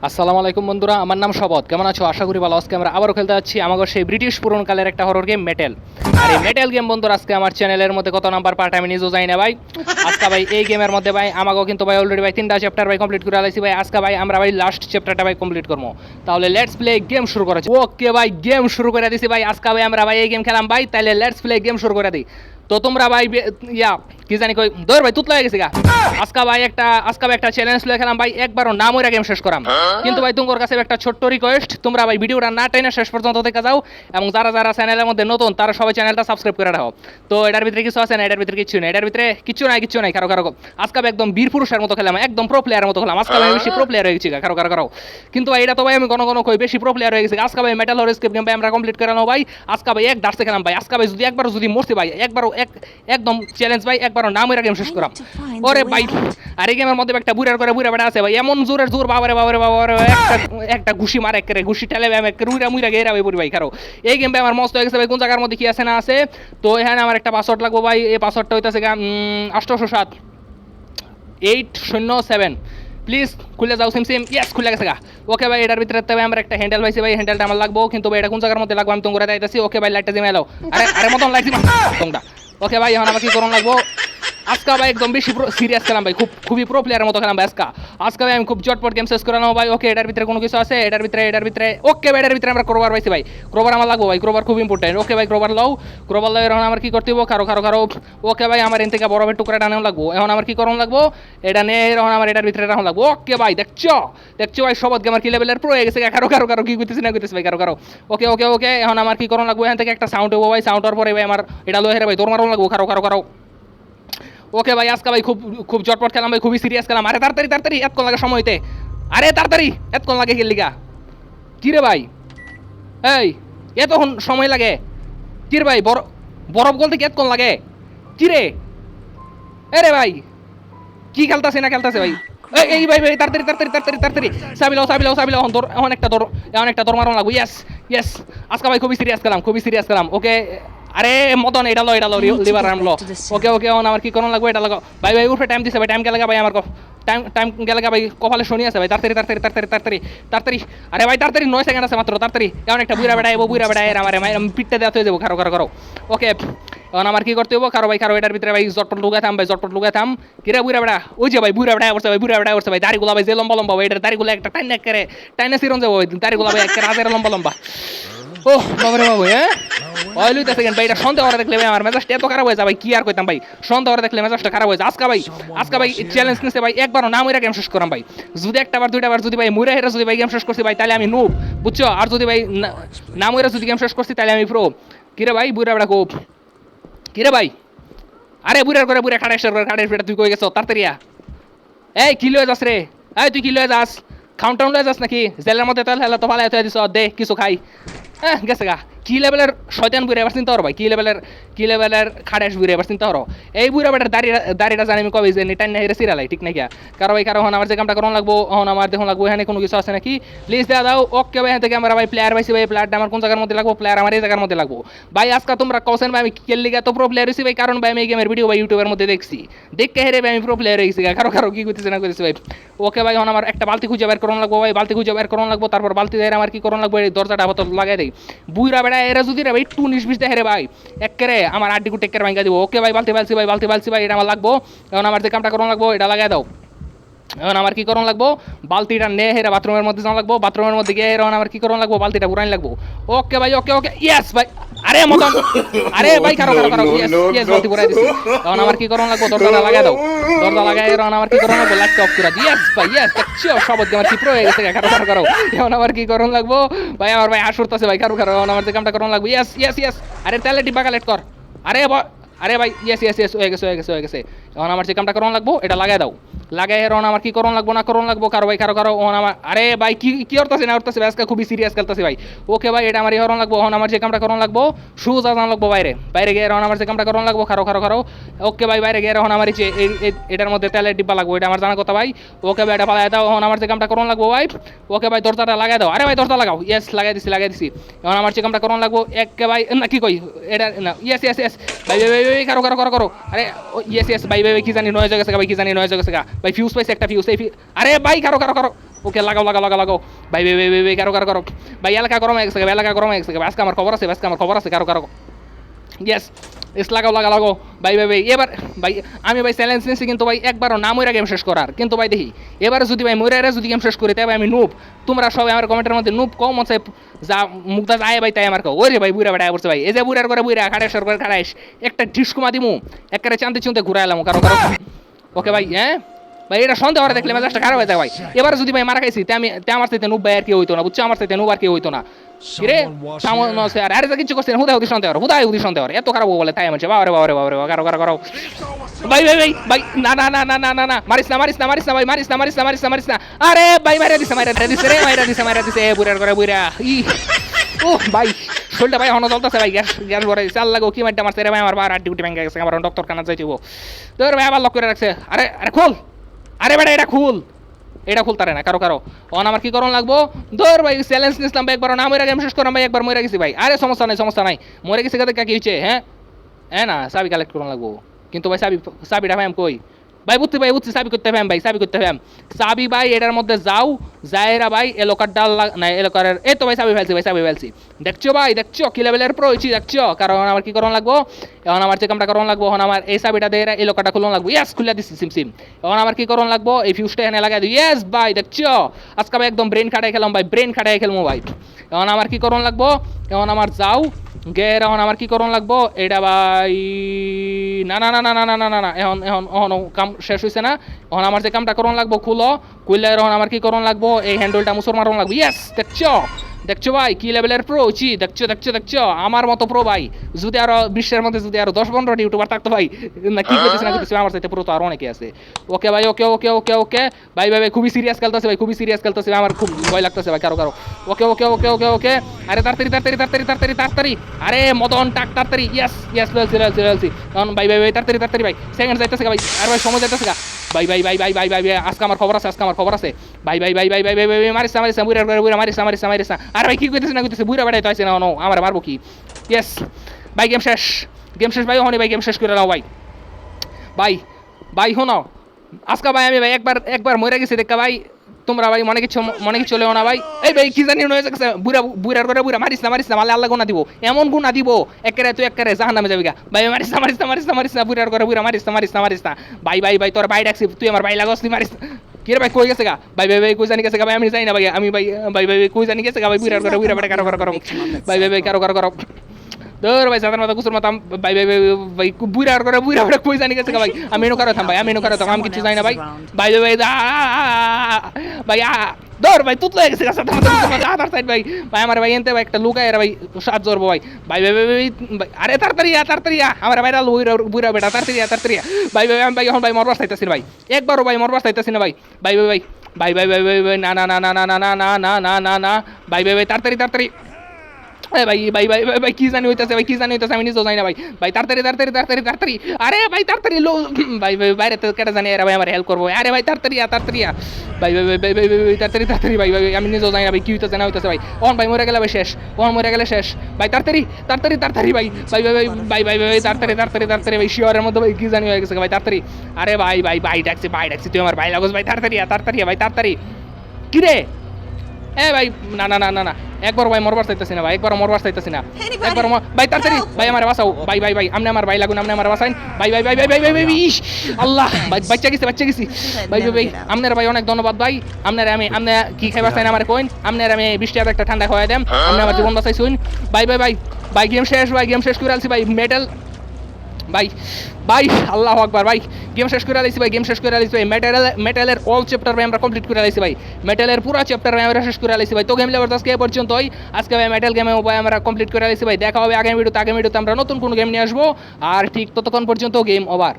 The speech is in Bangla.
আসসালামু আলাইকুম বন্ধুরা, আমার নাম শবত। কেমন আছো? আশা করি ভালো। আজকে আমরা আবারও খেলতে যাচ্ছি আমাদের সেই ব্রিটিশ পুরনো কালের একটা হরর গেম মেটেল। আর এই মেটেল গেম বন্ধুরা আজকে আমার চ্যানেলের মধ্যে কত নাম্বার পার্ট আমি নিজেও জানি না ভাই। আজকে ভাই এই গেমের মধ্যে ভাই আমাকেও কিন্তু ভাই অলরেডি ভাই 3টা চ্যাপ্টার ভাই কমপ্লিট করে আলাইছি ভাই। আজকে ভাই আমরা ভাই লাস্ট চ্যাপ্টারটা ভাই কমপ্লিট করবো। তাহলে লেটস প্লে গেম শুরু করা যাক। ওকে ভাই, গেম শুরু করে দিছি ভাই। আজকে ভাই আমরা ভাই এই গেম খেলাম ভাই। তাহলে লেটস প্লে গেম শুরু করে দিই। তো তোমরা ভাই ইয়া কি জানি কই দৌড় ভাই তুতলা হয়ে গেছে গা। আজকে ভাই একটা চ্যালেঞ্জ লয়ে খেলাম ভাই, একবারও নাম ওরা গেম শেষ করাম। কিন্তু ভাই তোমার কাছে একটা ছোট্ট রিকোয়েস্ট, তোমরা ভাই ভিডিওটা না টেনে শেষ পর্যন্ত দেখে যাও, এবং যারা যারা চ্যানেলের মধ্যে নতুন তারা সবাই চ্যানেলটা সাবস্ক্রাইব করে রাখো। তো এটার ভিতরে কিছু আছে না? এটার ভিতরে কিছু নেই, এটার ভিতরে কিচ্ছু নাই। কারো আজকে আমি একদম বীর পুরুষের মতো খেলাম, একদম প্রো প্লেয়ারের মতো খেলাম। আজকে আমি বেশি প্রো প্লেয়ার হয়ে গেছি কারো। কিন্তু ভাই এটা তো ভাই আমি কোনো কই বেশি প্রো প্লেয়ার হয়ে গেছি। আজকে ভাই মেটাল হর এসকেপ গেম ভাই আমরা কমপ্লিট করে নাও ভাই। আজকে ভাই এক দার্সে খেলাম ভাই। আজকে ভাই যদি একবার যদি মরছি ভাই, একবারও একদম চ্যালেঞ্জ ভাই, একবারও নাম ওরা গেম শেষ করাম। ওরে ভাই, আর এই গেমের মধ্যে একটা বুড়া বেড়া আছে ভাই, এমন জোর বাবারে একটা ঘুষি মারে, একেবারে ঘুষি ঠেলে আমি একেবারে মুইরা গেরা ভাই পড়ি ভাই। কারো এই গেম ভাই আমার মস্ত হয়ে গেছে ভাই। কোন জায়গার মধ্যে কি আছে না আছে। তো এখানে আমার একটা পাসওয়ার্ড লাগবো ভাই। এই পাসওয়ার্ডটা হইতেছে 807 807। প্লিজ খুলে যাও সিম। ইয়েস, খুলে গেছে গা। ওকে ভাই, এটার ভিতরে তবে আমার একটা হ্যান্ডেল পাইছি ভাই। হ্যান্ডেলটা আমার লাগবো, কিন্তু ভাই এটা কোন জায়গার মধ্যে লাগবো আমি তোমাকে দেখাইতেছি। ওকে ভাই, লাইটটা জিমে এলো। আরে মতন লাইট জিমা তোমরা। ওকে ভাই, এখন আমার কি করণ লাগবো? আজকে ভাই একদম বেশি সিরিয়াস খেলাম ভাই, খুবই প্রো প্লেয়ারের মতো খেলাম ভাই। আজকে ভাই আমি খুব চটপট গেম শেষ করে নেবো ভাই। ওকে, এটার ভিতরে কোনো কিছু আছে? এটার ভিতরে ওকে ভাই, এটার ভিতরে আমরা ক্রোবার পাইছি ভাই। ক্রোবার আমার লাগবো ভাই, ক্রোবার খুব ইম্পর্টেন্ট। ওকে ভাই, ক্রোবার লও এখন আমার কি করতে হবো? কারো। ওকে ভাই, আমার এন থেকে বরফের টুকরা টানানো লাগবো। এখন আমার কি করণ লাগবো? এটা নিয়ে এখন আমার এটার ভিতরে রাখা লাগবো। ওকে ভাই, দেখছো ভাই সবত আমার কি লেভেলের প্রো হয়ে গেছে। কারো কি করতেছি না করতেছি ভাই কারো। ওকে, এখন আমার কি করণ লাগবো? এখান থেকে একটা সাউন্ড হবো ভাই। সাউন্ডের পরে ভাই আমার এটা লোহের ভাই তোর মারণ লাগবো। কারো। ওকে ভাই, আজকে ভাই খুব জটপট খেলাম ভাই, খুবই সিরিয়াস খেলাম। আরে তাড়াতাড়ি এতক্ষণ লাগে সময়তে। আরে তাড়াতাড়ি এতক্ষণ লাগে গেলিগা। কি রে ভাই, এই এতক্ষণ সময় লাগে? কি রে ভাই, বরফ গলতে কি এতক্ষণ লাগে? কি রে, আরে ভাই কি খেলতাছে না খেলতাছে ভাই? এই ভাই তাড়াতাড়ি সাবিলাও এখন একটা দর মারণ লাগবো। ইয়েস। আজকে ভাই খুবই সিরিয়াস খেলাম। ওকে, আরে মদন এটা লো লিভার আনলো। ওকে এখন আমার কি করণ লাগবে? এটা লাগাও ভাই। উঠে টাইম দিছে ভাই, টাইম গেলে ভাই আমার টাইম গেলে ভাই কপালে শনি আছে ভাই। তাড়াতাড়ি আরে ভাই তাড়াতাড়ি 9 সেকেন্ড আছে মাত্র। তাড়াতাড়ি এখন একটা বুড়া বেড়া আমার পিঠটা দেওয়া হয়ে যাবো। কারো। ওকে, এখন আমার কি করতে হবো? কারো এটার ভিতরে ভাই জটপট লুগাই থাম। কিরে বুড়া বেড়া, ওই যে ভাই বুড়া বেড়া করছে ভাই। দাড়িগুলা ভাই যে লম্বা ভাই, এটার দাড়িগুলা একটা টাইনে সিরন যাবো ভাই। দাড়িগুলা ভাই একটা রাজের লম্বা। ও বাবারে বাবু, হ্যাঁ ওই লুইতে সেকেন্ড ভাই। এটা সন্দেহ করে দেখলে ভাই আমার মেজাজটা এত খারাপ হয়ে যায় ভাই, কি আর কইতাম ভাই। সন্দেহ করে দেখলে মেজাজটা খারাপ হয়ে যায়। আজকে ভাই চ্যালেঞ্জ নিছে ভাই, একবারও না মইরা গেম শেষ করাম ভাই। যদি একটা বার দুইটা বার যদি ভাই মইরা হেরা যদি ভাই গেম শেষ করছি ভাই, তাহলে আমি নুব, বুঝছো? আর যদি ভাই না মইরা যদি গেম শেষ করছি তাহলে আমি প্রো। কিরে ভাই বুড়া বেড়া কোপ, কিরে ভাই? আরে বুড়া খাড়াইশ বেটা, তুই কই গেছ? তাড়াতাড়ি এই কি লয়ে যাস রে? এই তুই কি লয়ে যাস? খাউন্টাউন লয়ে যাস নাকি? জেলের মধ্যে তেল হেলা তো ভালো দিছ, দে কিছু খাই। হ্যাঁ গেছে গা। কি লেভেলের শয়তান বুড়ে এবার চিন্তা করো ভাই, কি লেভেলের খাড়াস বুড়ে এবার চিন্তা করো। এই বুড়া বেটার দাড়িটা জানি আমি কবে যে টাইম না হেরে সিরালাই ঠিক নাকি? কারণ আমার যে কামটা করন লাগবো, এখন আমার দেখুন লাগবো এখানে কোনো কিছু আছে নাকি। প্লিজ দেওয়া দাও। ওকে ভাই, এখান থেকে আমরা ভাই প্লেয়ার পাইছি ভাই। প্লেয়ারটা আমার কোন জায়গার মধ্যে লাগবো? প্লেয়ার আমার এই জায়গার মধ্যে লাগবো ভাই। আজকে তোমরা কোসেন ভাই আমি খেললি তো প্রো প্লেয়ার হয়েছি ভাই, কারণ ভাই আমি এই গেমের ভিডিও ভাই ইউটিউবের মধ্যে দেখছি, দেখে হেরে ভাই আমি প্রো প্লেয়ার হয়েছি। কারো কি করতেছে না করতেছে ভাই। ওকে ভাই, এখন আমার একটা বালতি খুঁজে বের করন লাগবো ভাই। তারপর বালতি দিয়ে আমার কি করন লাগবো? এই দরজাটা আপাতত লাগাই দেয়। বুইরা বেড়া এরা যদি রে ভাই একটু 19-20 দেখে রে ভাই, একেরে আমার আড্ডি কুটি একের ভাঙ্গা দিব। ওকে ভাই, বালতি ভাই, এটা আমার লাগবো। এখন আমার যে কামটা করন লাগবো এটা লাগাই দাও। এখন আমার কি করণ লাগবো? বালতিটা নিয়ে হেরে বাথরুমের মধ্যে যাওয়া লাগবো। বাথরুমের মধ্যে গিয়ে এখন আমার কি করণ লাগবো? বালতিটা পুরান লাগবো। ওকে ভাই, ওকে ইয়েস ভাই। আরে মতন, আরে ভাই কারো ইয়েস বালতি পুরাই দিছি। এখন আমার কি করণ লাগবো? দরজাটা লাগাই দাও। দরজা লাগাই এখন আমার কি করণ লাগবো? লাইটটা অফ করে ইয়েস ভাই, ইয়েস দেখছো সব আমার কি প্রো হয়ে গেছে। কারো এখন আমার কি করণ লাগবো ভাই? আমার ভাই হাসুরতেছে ভাই। কারো এখন আমার যে কামটা করণ লাগবো। ইয়েস। আরে তাহলে ডিব্বা কালেক্ট কর। আরে ভাই ইয়েস হয়ে গেছে। এখন আমার যে কামটা করণ লাগবো এটা লাগাই দাও। লাগাই এখন আমার কি করণ লাগবো না করণ লাগবো? কারো আমার আরে ভাই কি করতেছে না করতেছে আজকে খুবই সিরিয়াস খেলতেছে ভাই। ওকে ভাই, এটা আমার হরণ লাগবো। এখন আমার যে কামটা করণ লাগবো, শুজ আনান লাগবো বাইরে গিয়ে এখন আমার যে কামটা করণ লাগবো। কারো ওকে ভাই, বাইরে গিয়ে এখন আমার এটার মধ্যে তেলের ডিব্বা লাগবো, এটা আমার জানা কথা ভাই। ওকে ভাই, এটা পালাই দাও। এখন আমার যে কামটা করণ লাগবো ভাই। ওকে ভাই, দরজাটা লাগাই দাও। আরে ভাই দরজা লাগাও। ইয়েস, লাগাই দিছি। এখন আমার যে কামটা করণ লাগবো একে ভাই না কি কই এটা না। ইয়েস ভাই কারো আরে ইয়েস ভাই কি জানি নয়েজ হয়ে গেছে ভাই, কি জানি নয়েজ হয়ে গেছে ভাই। ফিউজ পাইছে একটা ফিউজ। আরে ভাই কারো ওকে লাগাও লাগাও লাগাও লাগাও ভাই ভাই ভাই ভাই ভাই কারো কারো কারো ভাই এলাকা গরম হয়ে গেছে এলাকা গরম হয়ে গেছে আজকে আমার খবর আছে আজকে আমার খবর আছে কারো কারো ইয়েস এস লাগাও লাগা লাগাও ভাই ভাই ভাই এবার ভাই আমি ভাই চ্যালেঞ্জ নিয়েছি কিন্তু ভাই একবারও না মইরা গেম শেষ করার কিন্তু ভাই দেখি এবারে যদি ভাই মইরা যদি গেম শেষ করি তাই ভাই আমি নুব তোমরা সবাই আমার কমেন্টের মধ্যে নুব কম আছে যা মুগ্ধা যায় ভাই তাই আমার কো ওরে ভাই বুড়া বেড়া পড়ছে ভাই এই যে বুড়ার করে বুড়া খাড়াইশ করে খাড়াইশ একটা ঢিসকুমা দিমু একবারে চান্দি চুনতে ঘুরাইলাম কারো কারো ওকে ভাই হ্যাঁ ভাই এটা সন্দেহ করে দেখলে মেজাজটা খারাপ হয়ে যায় ভাই এবার যদি ভাই মারা খাইছি তে আমার সাথে নুব ভাই আর কি হইতো না বুঝছো আমার সাথে নুব আর কি হইতো না রে সামনে আছে আর আরে কিছু করছেন হুদা হুদি সন্দেহ হুদা হুদি সন্দেহ এত খারাপ বলে তাই আমার বাবারে বাবারে বাবারে কারো কারো কারো ভাই ভাই ভাই ভাই না না না না না না না মারিস না মারিস না মারিস না ভাই মারিস না মারিস না মারিস না মারিস না আরে ভাই মাইরা দিছে রে মাইরা দিছে বুড়ার করে বুড়া ই ও ভাই শোলটা ভাই হনো চলতেছে ভাই গ্যাস গ্যাস ভরে চাল লাগো কি মাইটা মারছে রে ভাই আমার বার আর ডিউটি ভেঙে গেছে আমার ডক্টর খানা যাইতেও তোর ভাই আবার লক করে রাখছে আরে আরে খোল আরে বেটা এটা খুলতারে না কারো কারো অন আমার কি করণ লাগবো ধর ভাই চ্যালেঞ্জ নিছিলাম ভাই একবার না মরে গেম শেষ করলাম ভাই একবার মরে গেছি ভাই আরে সমস্যা নাই মরে গেছি কাদের কি হয়েছে হ্যাঁ না চাবি কালেক্ট করণ লাগবো কিন্তু ভাই চাবিটা ভাই আমি কই ভাই বুঝছি চাবি করতে হবে ভাই চাবি করতে হবে চাবি ভাই এটার মধ্যে যাও যায়রা ভাই এলোকার ডাল না এলোকার এই তো ভাই চাবি ফেলছি দেখছো ভাই কি লেভেলের প্রো হয়েছি দেখছো কারণ আমার কি করণ লাগবো এখন আমার যে কামটা করণ লাগবো এখন আমার এই চাবিটা দিয়ে এলোকাটা খুলন লাগবো ইয়াস খুলে দিচ্ছি সিম এখন আমার কি করণ লাগবো এই ফিউজটা এনে লাগাই দিই ইয়েস ভাই দেখছো আজকে ভাই একদম ব্রেন খাটাই খেলাম ভাই খেলবো ভাই এখন আমার কি করণ লাগবো এখন আমার যাও গের এখন আমার কি করণ লাগবো এটা ভাই না না না না না না না না না এখন কাম শেষ হয়েছে না এখন আমার যে কামটা করণ লাগবো খুললে এখন আমার কি করণ লাগবো এই হ্যান্ডেলটা মুসর মারণ লাগবো ইয়েস দেখছো ভাই কি লেভেলের প্রো জি দেখছো আমার মতো প্রো ভাই যদি আরো বিশ্বের মধ্যে যদি আরো 10-15 ইউটিউবার থাকতো ভাই না কি করতেছে না করতেছে আমার সাথে প্রো তো আরো অনেকে আছে ওকে ভাই ওকে ভাই খুবই সিরিয়াস খেলতেছে আমার খুব ভয় লাগতেছে ভাই কারো ওকে আরে তাড়াতাড়ি আরে মদন টাক তাড়াতাড়ি ইয়েস ললছি এখন ভাই তাড়াতাড়ি ভাই সেকেন্ড যাইতেছে ভাই আর ভাই সময় যাইতেছে ভাই আজকে আমার খবর আছে ভাই মারিস বুড়া মারিস না আর ভাই কি কইতেছে বুড়া বেড়াই তো আছে না আমার মারবো কি ইয়েস ভাই গেম শেষ ভাই হনি ভাই গেম শেষ করে নাও ভাই শোনো আজকে ভাই আমি ভাই একবার মরে গেছি দেখা ভাই তোমরা ভাই মনে কিছু চলেও না ভাই এই ভাই কি জানি হয়ে যাচ্ছে বুড়ার করে বুড়া মারিস না মারলে আল্লাহ গুণা দিব এমন গুণা দিব একেবারে জাহান্নামে যাবি গা ভাই মারিস না বুড়ার করে বুড়া মারিস না ভাই তোর ভাই ডাকছি তুই আমার ভাই লাগস তুই মারিস কি রে ভাই কই গেছে গা ভাই কই জানি গেছে গা ভাই আমি জানি না ভাই আমি ভাই কই জানি গেছে গা ভাই বুড়ার করে বুড়া বেটা কারো ভাই কারো ধর ভাই সাধারণ মাথা কুসুর মাথা ভাই বুড়ার করে বুড়া বেটা কই জানি গেছে গা ভাই আমি এনো কারো থাম আমি কিছু জানি না ভাই ভাই ধর ভাই তুতলা গেছে গা আধার সাইড ভাই আমার ভাই এনতে ভাই একটা লুকায় ভাই সাত জোর ভাই আরে তাড়াতাড়ি আমার ভাইরা বুড়া বেটা তাড়াতাড়ি ভাই এখন ভাই মরবার চাইতেছি ভাই একবারও ভাই মরবার চাইতেছি না ভাই না না না না না না না না না না না ভাই তাড়াতাড়ি ভাই কি জানি হইতাছে আমি নিজেও জানি না ভাই তাড়াতাড়ি আরে ভাই তাড়াতাড়ি লো ভাই বাইরে তো কেটে জানি ভাই আমার হেল্প করবো আরে ভাই তাড়াতাড়ি ভাই তাড়াতাড়ি ভাই আমি নিজেও জানি না ভাই কি হইতাছে না হইতাছে ভাই ভাই মরে গেলে শেষ ভাই তাড়াতাড়ি ভাই তাড়াতাড়ি ভাই শিওরের মধ্যে ভাই কি জানি হয়ে গেছে ভাই তাড়াতাড়ি আরে ভাই ডাকছি তুই আমার ভাই লাগোস ভাই তাড়াতাড়ি কি রে ভাই না না না না না একবার ভাই মরবার চাইতেছি না ভাই একবার ভাই তাড়াতাড়ি ভাই আমার বাঁচাও ভাই আপনি আমার ভাই লাগুন আপনি আমার বাঁচাইন ভাই ইস আল্লাহ ভাই বাচ্চা গেছি ভাই আপনার ভাই অনেক ধন্যবাদ ভাই আপনার আমি কি খাইবার চাইন আমার কইন আপনার আমি 20 টাকা একটা ঠান্ডা খাওয়াই দেন আপনি আমার জীবন বাঁচাইছুন ভাই গেম শেষ করে আলছি ভাই মেডেল ভাই আল্লাহু আকবার ভাই গেম শেষ করে আইছি ভাই মেটালের অল চ্যাপ্টার ভাই আমরা কমপ্লিট করে আইছি ভাই মেটালের পুরো চ্যাপ্টার ভাই আমরা শেষ করে আইছি ভাই তো গেম লেভার আজকে এই পর্যন্তই আজকে ভাই মেটাল গেমে ভাই আমরা কমপ্লিট করে আইছি ভাই দেখা হবে আগামী ভিডিওতে আমরা নতুন কোন গেম নিয়ে আসবো আর ঠিক ততক্ষণ পর্যন্ত গেম ওভার।